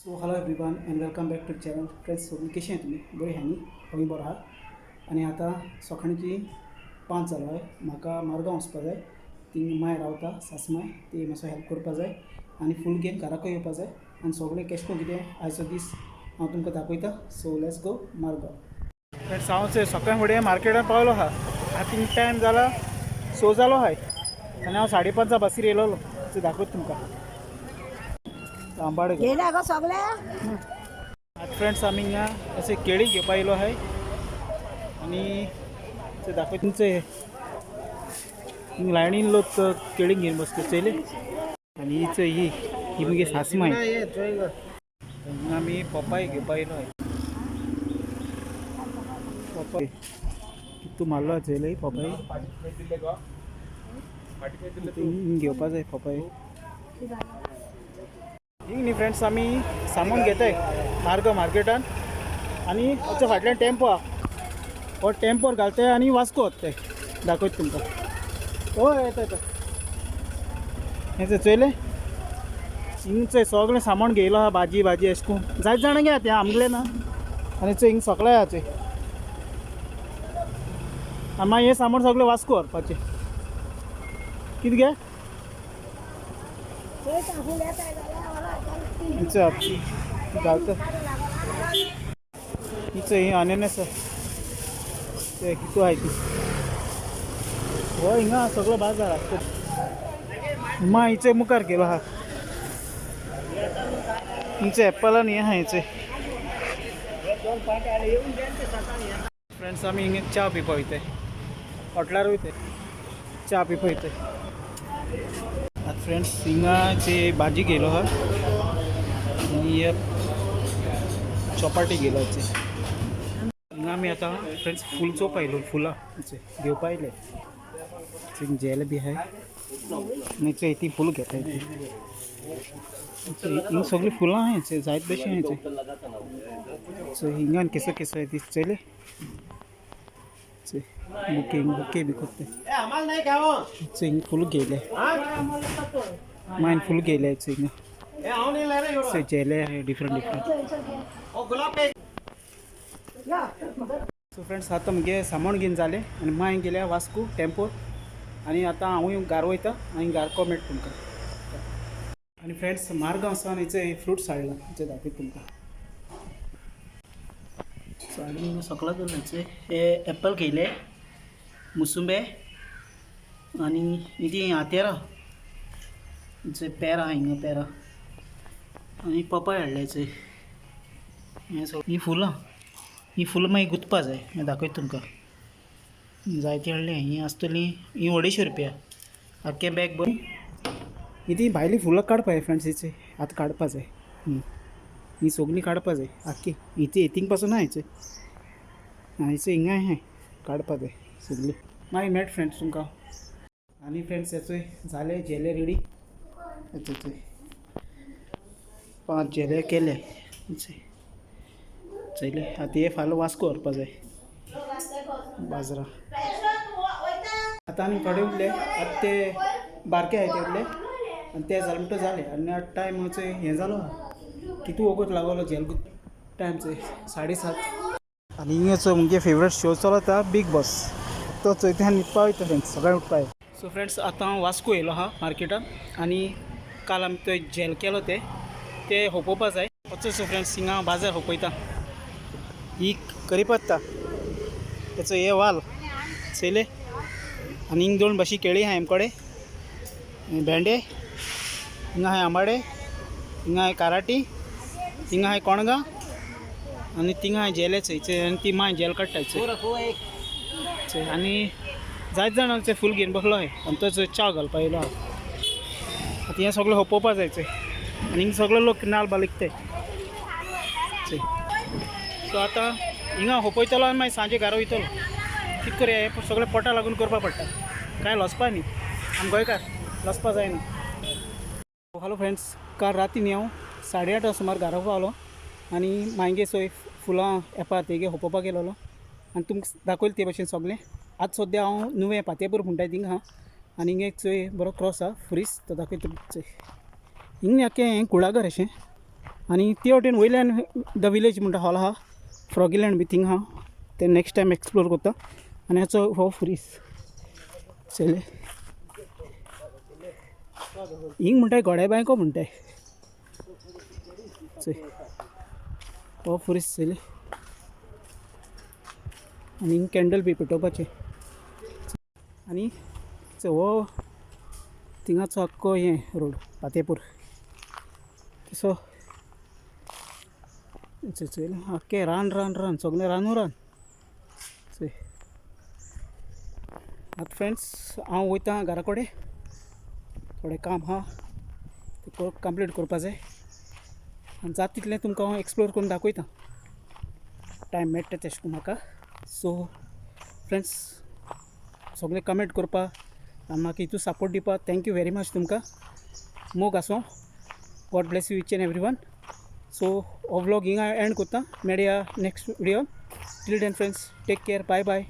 So hello everyone and welcome back to channel friends. सगळीं कशी आहे तुम्ही? बरी आहे न्ही? आमी बरो आहा. आनी आतां सकाळची 5 जालो आहे. म्हाका मारगांव वचपा जाय. ती माय रावता सासमाय, ती मातसो हेल्प करपा जाय आनी फूल घेवन घराकूय येवपा जाय. आनी सगळें केश को कितें आयचो दीस हांव तुमकां दाखयता. So let's go Margao. Friends हांव सकाळी फुडें मार्केटान पावलो आहा. आतां टायम जाला 6 जालो आहाय आनी हांव 5:30 बसीर येयलोलो. सो दाखयता तुमकां आंबाडे गेल्या गो सगळे. आज फ्रेंड्स आम्ही हिंगा असे केळी घेवपा येयलो आहे आणि ते दाखय तुमचे लायनीन लोक केळी घेवन बसले चयले. आणि ही मुगे सासमाय. हिंगा आमी पपाय घेवपा येयलो आहे. पपाय कितू मारलो चयले पपाय घेवपा जाय पपाय. हिंग न्ही फ्रेंड्स आमी सामान घेताय मारगांव मार्केटान आनी हाच्या फाटल्यान टेम्पो आहा. हो टेम्पोर घालताय आनी वास्को वताय. दाखयता तुमकां. हय येता येता हें चयलें हिंगचें सगळें सामान घेयलो आहा. भाजी अशें करून जायत जाणां घे तें आमगेलें ना. आनी हिंग सगळें आहा चोय. आनी मागीर हें सामान सगळें वास्को व्हरपाचें. कितें गे घालता हिचं ही अननस ते कितू आहे ती. हो हिंगा सगळो बाजार आहा. मा हिचे मुखार गेलो आहा. हिंचे एप्पल आनी हें आहा हिचे. फ्रेंड्स आमी हिंगा च्या पिवपा वयताय. हॉटलार वयताय च्या पिवपा वयताय. आता फ्रेंड्स हिंगाची भाजी गेलो आहा आनी चपाटी गेलो हेचे. हिंगा आमी आतां फ्रेंड्स फूल चोवपा आयलो. फुलां घेवपा आयले. हिंग जेल बी आहाय आनी ती फूल घेताय. हिंग सगळीं फुलां आहाय जायत भशेन आहाय. सो हिंगान केसो आहाय ती चयले. बुके बी करते. हिंग फूल घेयले मायन फूल घेयले हिंगा जेले आहाय डिफरंट. सो फ्रेंड्स आतां मुगे सामान घेवन जालें आनी माय गेल्या वास्को टेम्पोर. आनी आतां हांवूय घार वयता आनी घारको मेळटा तुमकां. आनी फ्रेंड्स मारगांव सावन हेचे फ्रुट्स हाडला हेचे दाखयता तुमकां. सो हाडून सगळा दवरला हेचे. हे एप्पल घेयले, मुसुंबे आनी ती आतेरां हेचे पेरां हिंगा पेरां आनी पपाय हाडले हेचे. हें सगळीं ही फुलां मागीर गुंतपा जाय. हें दाखयता तुमकां. जायतीं हाडलीं. हीं आसतलीं ही 250 रुपया आख्खें बॅग बरी. ही ती भायलीं फुलां काडपा जाय फ्रेंड्स. हेचे आतां काडपा जाय. ही सगळीं काडपा जाय आख्खी. हिचे हितींग पासून आहा हेचे. हेचे हिंगा आहाय काडपा जाय सगळीं. मागीर मेळटा फ्रेंड्स तुमकां. आनी फ्रेंड्स हेचोय जाले जेले रेडी. हेचे 5 जेले केले चयले. आतां हे फाल्यां वास्को व्हरपा जाय बाजरा. आतां आनी थोडे उरले. आतां ते बारके आहाय ते उरले आनी ते जाले म्हणटा जाले. आनी आतां टायम हें जालो कितू वगत लागलो जेल टायम 7:30. आनी हिंगाचो मुगे फेवरेट शो चलता बिग बॉस. तो चोयता न्हिदपा वयता फ्रेंड्स. सगळें उठपा. सो फ्रेंड्स आतां हांव वास्को येयलो आहा मार्केटान आनी काल आमी तो जेल केलो ते होपोवपा जाय. सो फ्रेंड्स हिंगा बाजार होपयता. ही करीपत्ता त्याचो हे वाल चयले. आनी हिंग 2 भाशी केळी आहाय आमकडे. भेंडे हिंगा आहाय आंबाडे. हिंगा आहाय काराटी. हिंगा आहाय कोणगां आनी थिंगा आहाय जेलेच हेचे. आनी ती माय जेल काडटाय आनी जायत जाणांचे फूल घेवन बसलो आहाय आनी तो च्या घालपा येयलो आहा. आतां हें सगळें होपोवपा जायचें आनी हिंग सगळे लोक नाल्ल बालिकताय. सो आतां हिंगा होपयतलो आनी मागीर सांजे घरा वयतलो. कितें करया हें सगळें पोटा लागून करपा पडटा. कांय लसपा न्ही. आमी गोंयकार लसपा जायना. हॅलो फ्रेंड्स काल राती न्ही हांव 8:30 सुमार घरा पावलो आनी मागीर सोय फुलां येपा तेगे होपोवपाक गेलोलो आनी तुमकां दाखयलें ते भशेन सगळें. आतां सद्या हांव नुवें पातेपूर म्हणटाय थिंगा आहा आनी हिंगा एक चोय बरो क्रॉस आहा फ्रीस तो दाखयता चोय. हिंग आख्खें हें कुळागर अशें आनी ते वटेन वयल्यान द विलेज म्हणटा हॉल आहा फ्रॉगीलँड बी थिंग आहा ते नेक्स्ट टायम एक्सप्लोर करता. आनी हाचो हो फ्रीज चले हिंग म्हणटाय गोड्या बायको म्हणटाय चय हो फ्रीज चले आनी हिंग कॅन्डल बी पेटोवपाचे. आनी हो थिंगाचो आख्खो हें रोड फातेपूर तसो चल आख्खें रान रान रान सगळें रानू रान चय. आतां फ्रेंड्स हांव वयता घरा कडेन थोडें काम आहा तें कंप्लीट करपा जाय आनी जाता तितलें तुमकां हांव एक्सप्लोर करून दाखयता टायम मेळटा तेश को म्हाका. सो फ्रेंड्स सगळें कमेंट करपा आनी म्हाका हितून सपोर्ट दिवपा थँक्यू वेरी मच तुमकां. मोग आसूं. God bless you each and every one. So हो व्लॉग हिंगा एंड करता. मेळया next video. Till then friends take care. Bye bye.